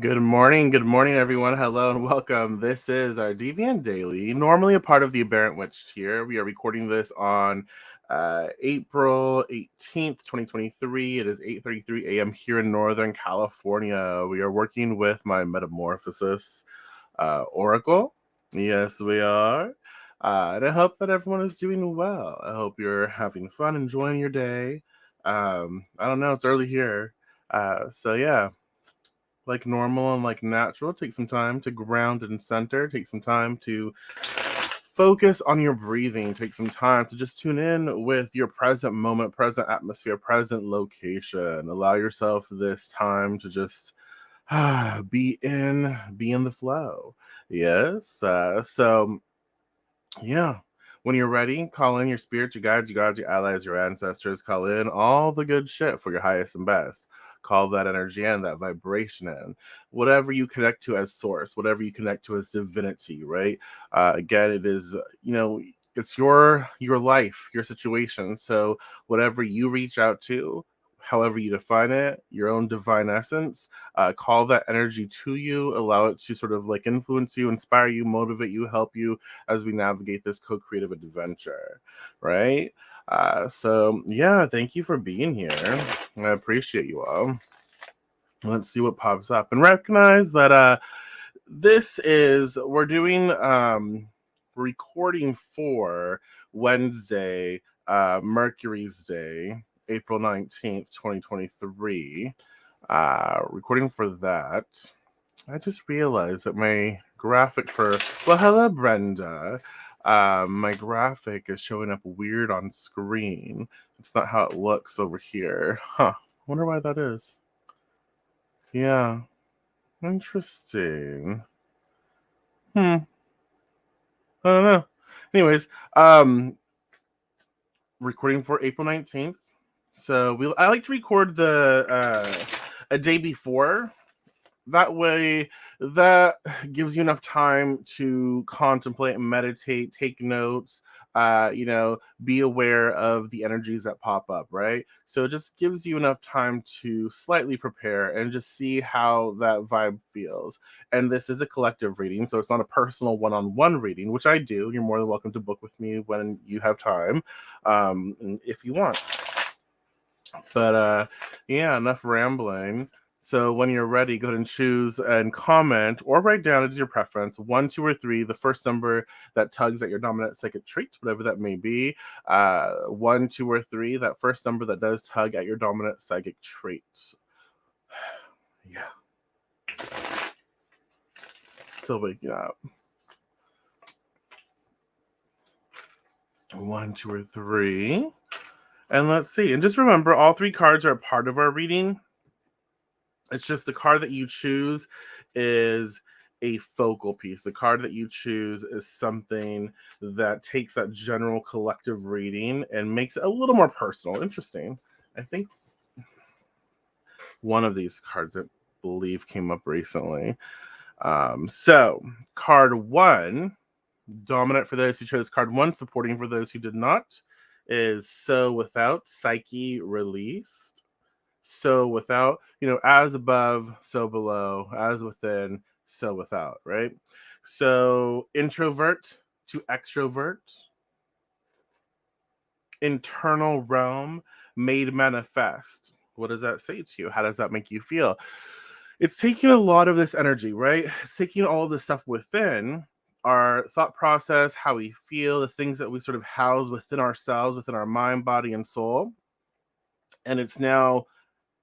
Good morning, everyone. Hello and welcome. This is our Deviant Daily, normally a part of the Aberrant Witch tier. We are recording this on April 18th, 2023. It is 8:33 a.m. here in Northern California. We are working with my Metamorphosis Oracle. Yes, we are. And I hope that everyone is doing well. I hope you're having fun, enjoying your day. I don't know, it's early here. So, like normal and like natural, take some time to ground and center, take some time to focus on your breathing, take some time to just tune in with your present moment, present atmosphere, present location. Allow yourself this time to just be in the flow. Yes. Yeah. When you're ready, call in your spirits, your guides, your gods, your allies, your ancestors. Call in all the good shit for your highest and best. Call that energy in, that vibration in. Whatever you connect to as source, whatever you connect to as divinity, right? Again, it is, it's your life, your situation. So whatever you reach out to, however you define it, your own divine essence, call that energy to you, allow it to sort of like influence you, inspire you, motivate you, help you as we navigate this co-creative adventure, right? So, thank you for being here. I appreciate you all. Let's see what pops up and recognize that we're doing recording for Wednesday, Mercury's Day, April 19th, 2023. Recording for that. I just realized that my graphic hello, Brenda. My graphic is showing up weird on screen. It's not how it looks over here. Huh. Wonder why that is. Yeah. Interesting. I don't know. Anyways, recording for April 19th. So I like to record the a day before. That way, that gives you enough time to contemplate and meditate, take notes, be aware of the energies that pop up, right? So it just gives you enough time to slightly prepare and just see how that vibe feels. And this is a collective reading, so it's not a personal one-on-one reading, which I do. You're more than welcome to book with me when you have time, if you want. But enough rambling. So when you're ready, go ahead and choose and comment or write down, it is your preference, 1, 2, or 3, the first number that tugs at your dominant psychic trait, whatever that may be. 1, 2, or 3, that first number that does tug at your dominant psychic traits. Yeah. Still waking up. 1, 2, or 3. And let's see. And just remember, all 3 cards are a part of our reading. It's just the card that you choose is a focal piece. The card that you choose is something that takes that general collective reading and makes it a little more personal. Interesting. I think one of these cards, I believe, came up recently. So, card 1, dominant for those who chose card 1, supporting for those who did not, is So Without, Psyche Released. So without, as above, so below, as within, so without, right? So introvert to extrovert, internal realm made manifest. What does that say to you? How does that make you feel? It's taking a lot of this energy, right? It's taking all of this stuff within our thought process, how we feel, the things that we sort of house within ourselves, within our mind, body, and soul. And it's now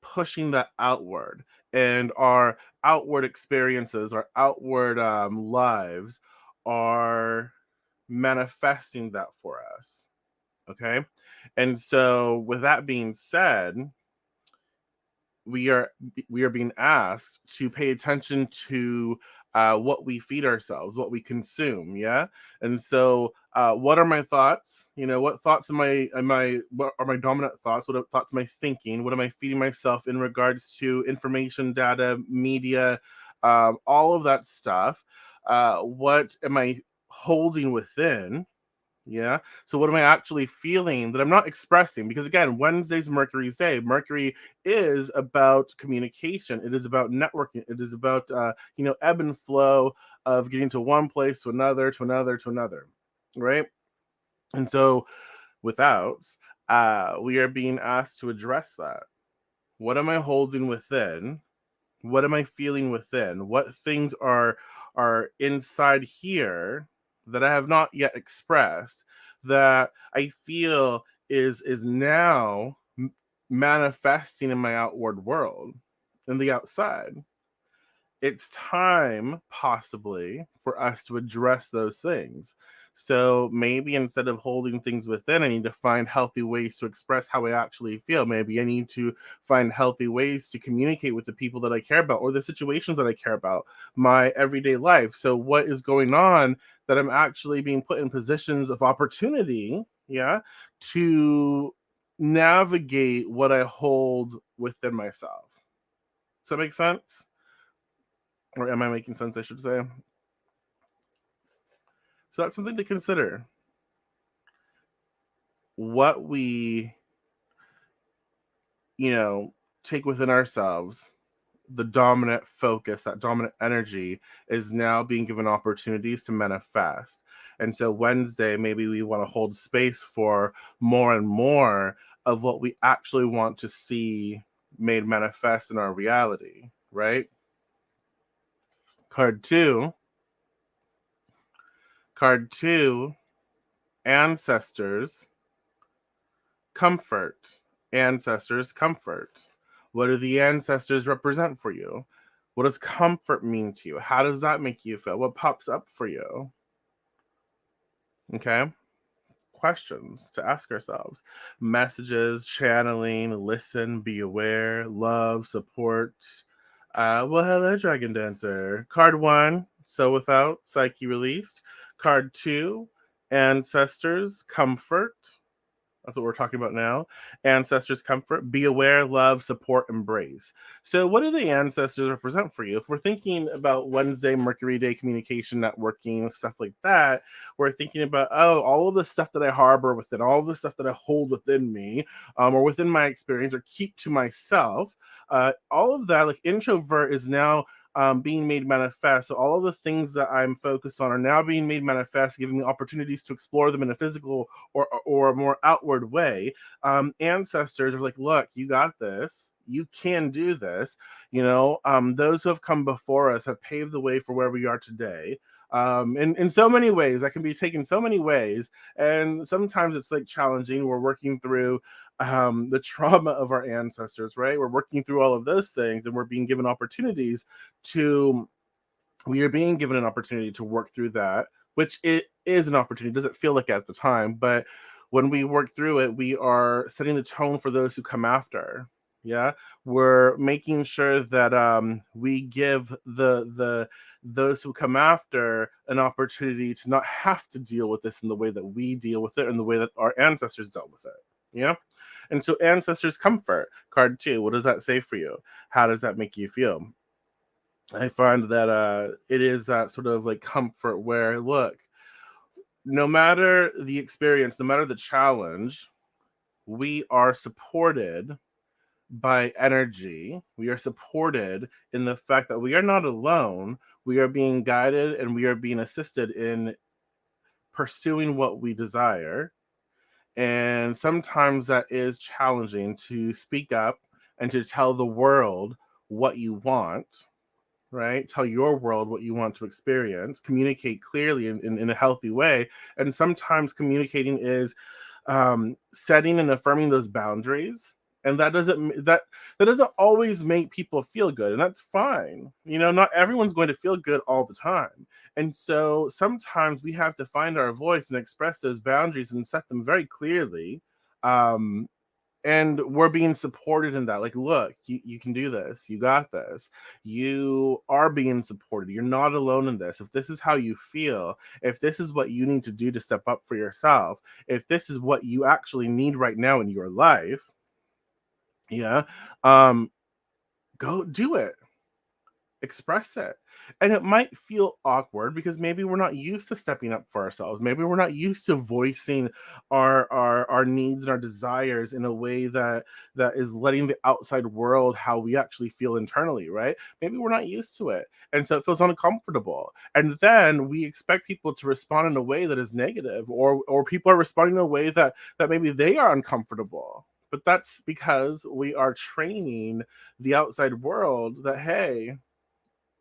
pushing that outward, and our outward experiences, our outward lives are manifesting that for us. Okay. And so with that being said, we are being asked to pay attention to what we feed ourselves, what we consume. Yeah. And so what are my thoughts? What thoughts what are my dominant thoughts? What thoughts am I thinking? What am I feeding myself in regards to information, data, media, all of that stuff? What am I holding within? Yeah. So what am I actually feeling that I'm not expressing? Because again, Wednesday's Mercury's day. Mercury is about communication. It is about networking. It is about ebb and flow of getting to one place to another, to another, to another. Right. And so without, we are being asked to address that. What am I holding within? What am I feeling within? What things are inside here that I have not yet expressed that I feel is now manifesting in my outward world, in the outside? It's time possibly for us to address those things. So maybe instead of holding things within, I need to find healthy ways to express how I actually feel. Maybe I need to find healthy ways to communicate with the people that I care about or the situations that I care about, my everyday life. So what is going on that I'm actually being put in positions of opportunity, yeah, to navigate what I hold within myself. Does that make sense? Or am I making sense, I should say? So that's something to consider. What we, you know, take within ourselves, the dominant focus, that dominant energy is now being given opportunities to manifest. And so Wednesday, maybe we want to hold space for more and more of what we actually want to see made manifest in our reality, right? Card two, card two, ancestors comfort. Ancestors, comfort. What do the ancestors represent for you? What does comfort mean to you? How does that make you feel? What pops up for you? Okay. Questions to ask ourselves. Messages, channeling, listen, be aware, love, support. Well, hello, Dragon Dancer. Card one, so without, psyche released. Card two, ancestors, comfort. That's what we're talking about now. Ancestors' comfort, be aware, love, support, embrace. So, what do the ancestors represent for you? If we're thinking about Wednesday, Mercury Day, communication, networking, stuff like that, we're thinking about, oh, all of the stuff that I harbor within, all of the stuff that I hold within me, or within my experience, or keep to myself. All of that, like introvert, is now being made manifest. So all of the things that I'm focused on are now being made manifest, giving me opportunities to explore them in a physical or a more outward way. Ancestors are like, look, you got this. You can do this. Those who have come before us have paved the way for where we are today. In so many ways, that can be taken so many ways, and sometimes it's like challenging. We're working through the trauma of our ancestors, right? We're working through all of those things, and we're being given opportunities to we are being given an opportunity to work through that, which it is an opportunity. It doesn't feel like it at the time, but when we work through it, we are setting the tone for those who come after. Yeah, we're making sure that we give the those who come after an opportunity to not have to deal with this in the way that we deal with it, and the way that our ancestors dealt with it. Yeah, and so ancestors comfort. Card two. What does that say for you? How does that make you feel? I find that it is that sort of like comfort where, look, no matter the experience, no matter the challenge, we are supported by energy. We are supported in the fact that we are not alone. We are being guided and we are being assisted in pursuing what we desire. And sometimes that is challenging to speak up and to tell the world what you want, right? Tell your world what you want to experience, communicate clearly in a healthy way. And sometimes communicating is setting and affirming those boundaries. And that doesn't always make people feel good, and that's fine. Not everyone's going to feel good all the time, and so sometimes we have to find our voice and express those boundaries and set them very clearly. Um, and we're being supported in that, like, look, you can do this, you got this, you are being supported, you're not alone in this. If this is how you feel, if this is what you need to do to step up for yourself, if this is what you actually need right now in your life, yeah, um go do it. express it. And it might feel awkward because maybe we're not used to stepping up for ourselves. Maybe we're not used to voicing our needs and our desires in a way that is letting the outside world how we actually feel internally, right? Maybe we're not used to it. And so it feels uncomfortable. And then we expect people to respond in a way that is negative, or people are responding in a way that maybe they are uncomfortable. But that's because we are training the outside world that, hey,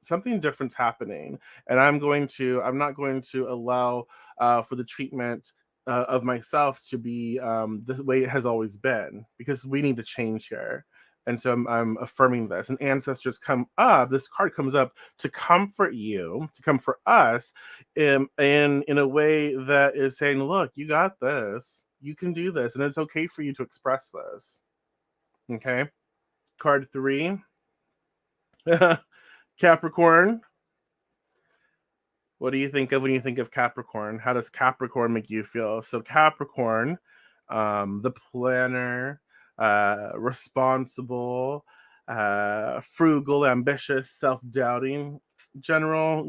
something different's happening, and I'm not going to allow for the treatment of myself to be the way it has always been, because we need to change here. And so I'm affirming this, and ancestors come up, this card comes up to comfort you, to comfort us in a way that is saying, look, you got this, you can do this, and it's okay for you to express this. Okay. Card 3. Capricorn. What do you think of when you think of Capricorn? How does Capricorn make you feel? So Capricorn, the planner, responsible, frugal, ambitious, self-doubting, general,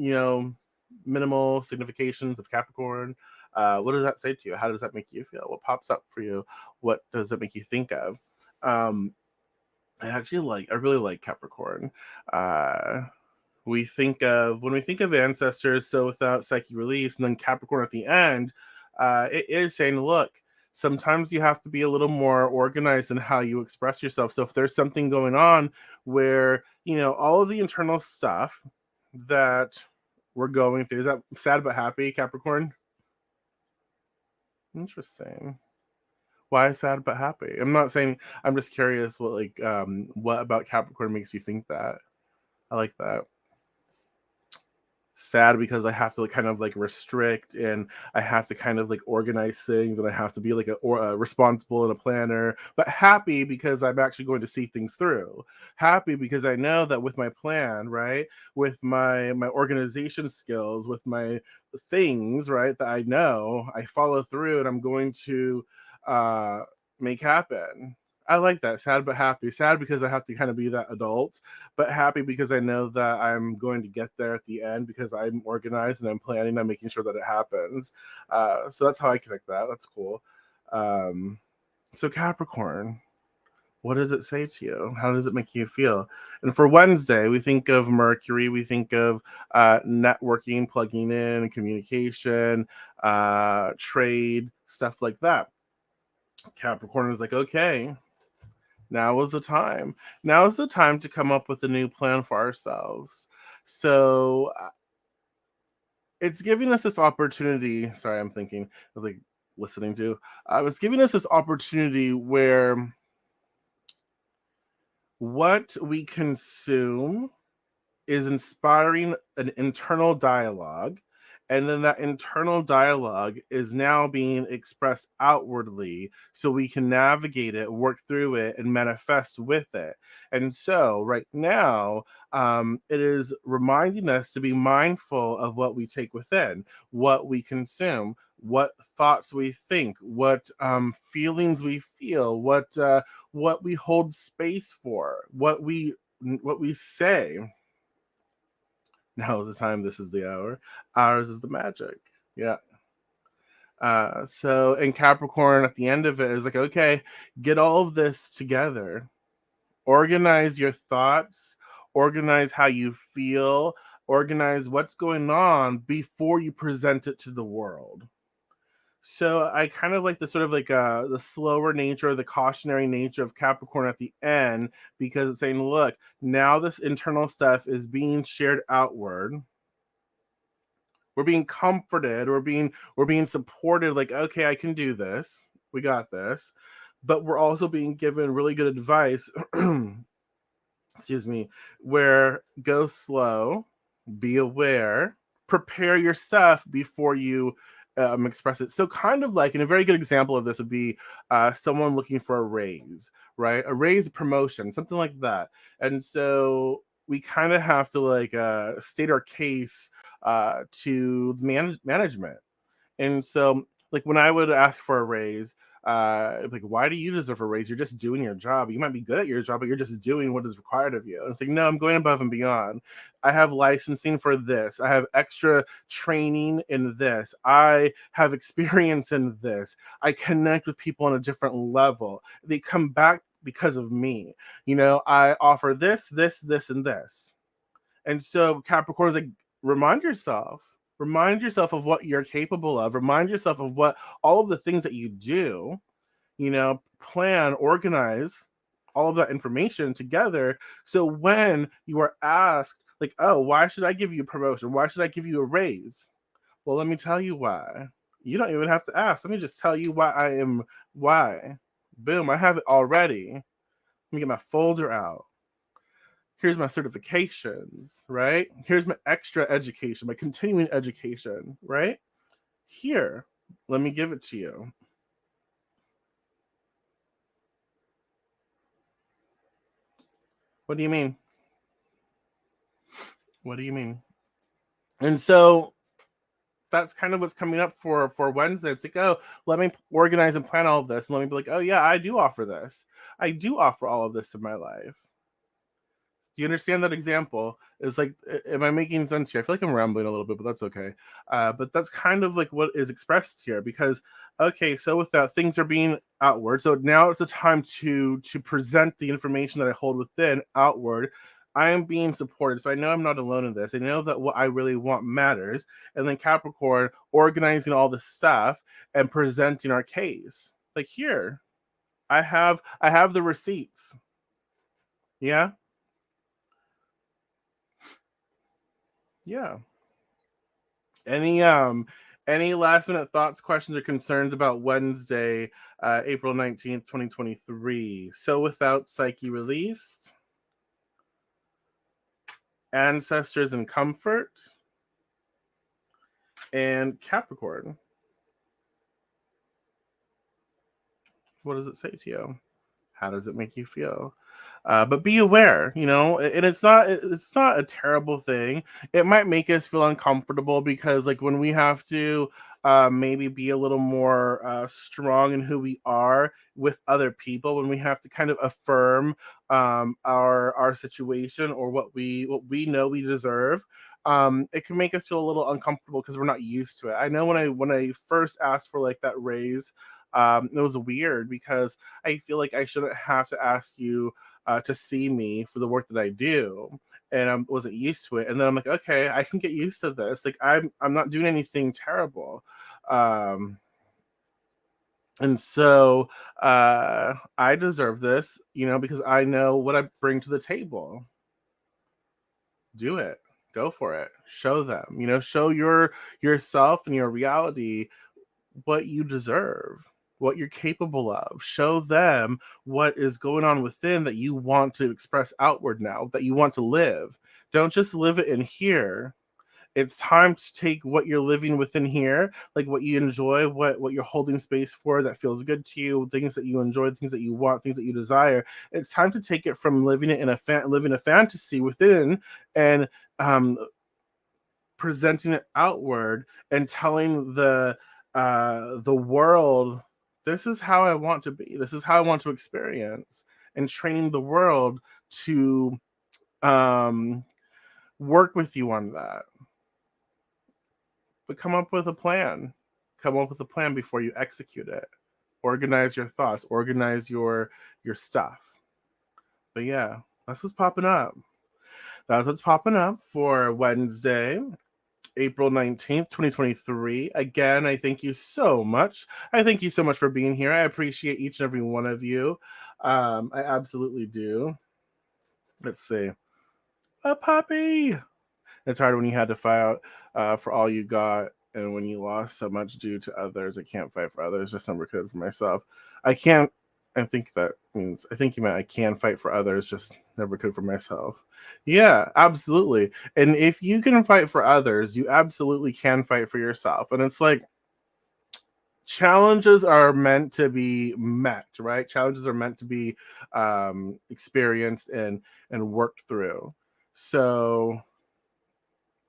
minimal significations of Capricorn. What does that say to you? How does that make you feel? What pops up for you? What does it make you think of? Um, I really like Capricorn. Uh, we think of when we think of ancestors, so without psyche release, and then Capricorn at the end, it is saying, look, sometimes you have to be a little more organized in how you express yourself. So if there's something going on where, all of the internal stuff that we're going through, is that sad but happy, Capricorn? Interesting. Why sad but happy? I'm not saying, I'm just curious what about Capricorn makes you think that. I like that. Sad because I have to kind of restrict, and I have to kind of organize things, and I have to be a responsible and a planner. But happy because I'm actually going to see things through. Happy because I know that with my plan, right, with my organization skills, with my things, right, that I know I follow through, and I'm going to uh, make happen. I like that. Sad but happy. Sad because I have to kind of be that adult, but happy because I know that I'm going to get there at the end because I'm organized and I'm planning. I'm making sure that it happens. So that's how I connect that. That's cool. Um, so Capricorn, what does it say to you? How does it make you feel? And for Wednesday, we think of Mercury. We think of networking, plugging in, communication, trade, stuff like that. Capricorn is like, okay, now is the time. Now is the time to come up with a new plan for ourselves. So it's giving us this opportunity. Sorry, I'm thinking, I was listening to. It's giving us this opportunity where what we consume is inspiring an internal dialogue, and then that internal dialogue is now being expressed outwardly so we can navigate it, work through it, and manifest with it. And so right now, it is reminding us to be mindful of what we take within, what we consume, what thoughts we think, what feelings we feel, what we hold space for, what we say. Now is the time, this is the hour. Ours is the magic. Yeah. So in Capricorn, at the end of it, is like, okay, get all of this together. Organize your thoughts, organize how you feel, organize what's going on before you present it to the world. So I kind of like the sort of the slower nature, the cautionary nature of Capricorn at the end, because it's saying, look, now this internal stuff is being shared outward. We're being comforted, we're being supported, like, okay, I can do this, we got this. But we're also being given really good advice, excuse me, where go slow, be aware, prepare your stuff before you express it. So kind of like, and a very good example of this would be someone looking for a raise, right? A raise, promotion, something like that. And so we kind of have to state our case to the management. And so, like, when I would ask for a raise, Like, why do you deserve a raise? You're just doing your job. You might be good at your job, but you're just doing what is required of you. And it's like, no, I'm going above and beyond. I have licensing for this. I have extra training in this. I have experience in this. I connect with people on a different level. They come back because of me. I offer this, this, and this. And so Capricorn is like, remind yourself. Remind yourself of what you're capable of. Remind yourself of what all of the things that you do, plan, organize all of that information together. So when you are asked, like, oh, why should I give you a promotion? Why should I give you a raise? Well, let me tell you why. You don't even have to ask. Let me just tell you why. Boom, I have it already. Let me get my folder out. Here's my certifications, right? Here's my extra education, my continuing education, right? Here, let me give it to you. What do you mean? What do you mean? And so that's kind of what's coming up for Wednesday. It's like, oh, let me organize and plan all of this, and let me be like, oh yeah, I do offer this. I do offer all of this in my life. Do you understand that example? It's like, am I making sense here? I feel like I'm rambling a little bit, but that's okay. But that's kind of like what is expressed here, because okay, so with that, things are being outward. So now it's the time to present the information that I hold within outward. I am being supported, so I know I'm not alone in this. I know that what I really want matters. And then Capricorn organizing all the stuff and presenting our case. Like, here, I have the receipts. Yeah, yeah. Any last minute thoughts, questions, or concerns about Wednesday, April 19th, 2023? So without Psyche released, ancestors and comfort, and Capricorn. What does it say to you? How does it make you feel? But be aware, and it's not a terrible thing. It might make us feel uncomfortable because, like, when we have to maybe be a little more strong in who we are with other people, when we have to kind of affirm our situation or what we know we deserve. It can make us feel a little uncomfortable because we're not used to it. I know when I first asked for like that raise, it was weird because I feel like I shouldn't have to ask you to see me for the work that I do, and I wasn't used to it. And then I'm like, okay, I can get used to this. Like, I'm not doing anything terrible, um, and so I deserve this, because I know what I bring to the table. Do it. Go for it. Show them. Show yourself and your reality what you deserve, what you're capable of. Show them what is going on within that you want to express outward now, that you want to live. Don't just live it in here. It's time to take what you're living within here, like what you enjoy, what you're holding space for that feels good to you, things that you enjoy, things that you want, things that you desire. It's time to take it from living it in living a fantasy within, and um, presenting it outward and telling the world, this is how I want to be, this is how I want to experience, and training the world to um, work with you on that. But come up with a plan before you execute it. Organize your thoughts, organize your stuff. But yeah, that's what's popping up for Wednesday, April 19th, 2023. Again, I thank you so much. I thank you so much for being here. I appreciate each and every one of you. I absolutely do. Let's see. A puppy. It's hard when you had to fight out for all you got, and when you lost so much due to others. I can't fight for others, just never could for myself. I can't. I think that means, I think you meant I can fight for others, just never could for myself. Yeah, absolutely. And if you can fight for others, you absolutely can fight for yourself. And it's like, challenges are meant to be met, right? Challenges are meant to be experienced and worked through. So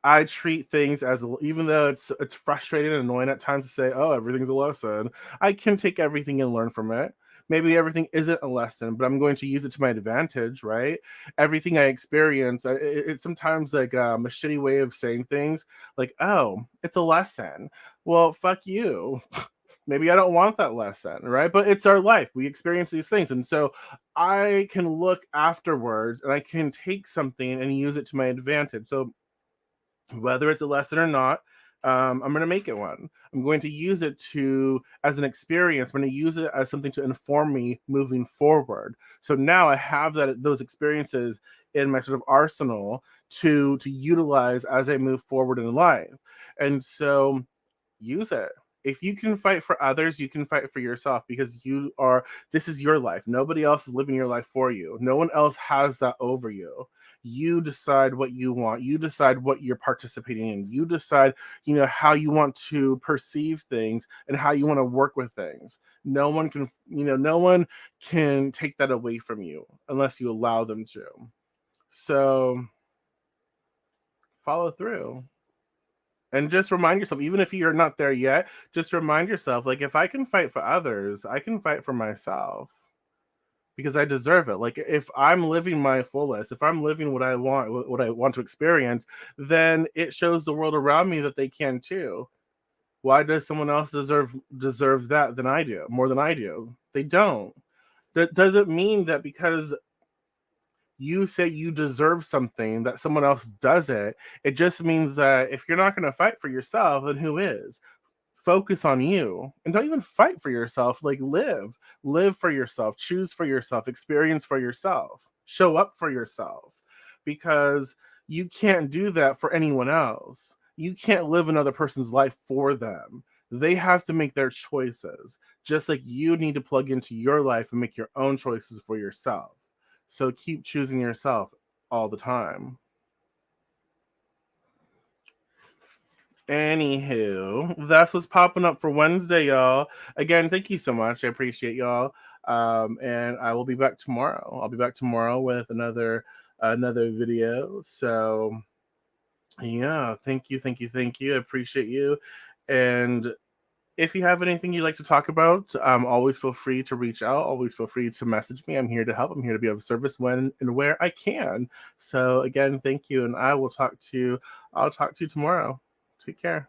I treat things as, even though it's frustrating and annoying at times to say, "Oh, everything's a lesson," I can take everything and learn from it. Maybe everything isn't a lesson, but I'm going to use it to my advantage, right? Everything I experience, it's sometimes like a shitty way of saying things, like, "Oh, it's a lesson." Well, fuck you. Maybe I don't want that lesson, right? But it's our life. We experience these things. And so I can look afterwards and I can take something and use it to my advantage. So whether it's a lesson or not, I'm going to make it one. I'm going to use it to as an experience. I'm going to use it as something to inform me moving forward. So now I have those experiences in my sort of arsenal to utilize as I move forward in life. And so use it. If you can fight for others, you can fight for yourself, because this is your life. Nobody else is living your life for you. No one else has that over you. You decide what you want. You decide what you're participating in. You decide, how you want to perceive things and how you want to work with things. No one can take that away from you unless you allow them to. So follow through. And just remind yourself, even if you're not there yet, just remind yourself, like, if I can fight for others, I can fight for myself, because I deserve it. Like, if I'm living my fullest, if I'm living what I want to experience, then it shows the world around me that they can too. Why does someone else deserve that than I do, more than I do? They don't. That doesn't mean that because you say you deserve something that someone else doesn't. It just means that if you're not going to fight for yourself, then who is? Focus on you and don't even fight for yourself. Like, live for yourself, choose for yourself, experience for yourself, show up for yourself, because you can't do that for anyone else. You can't live another person's life for them. They have to make their choices, just like you need to plug into your life and make your own choices for yourself. So keep choosing yourself all the time. Anywho, that's what's popping up for Wednesday, y'all. Again, thank you so much. I appreciate y'all. And I will be back tomorrow. I'll be back tomorrow with another video. So yeah, thank you, thank you, thank you. I appreciate you. And if you have anything you'd like to talk about, always feel free to reach out. Always feel free to message me. I'm here to help. I'm here to be of service when and where I can. So again, thank you, and I'll talk to you tomorrow. Take care.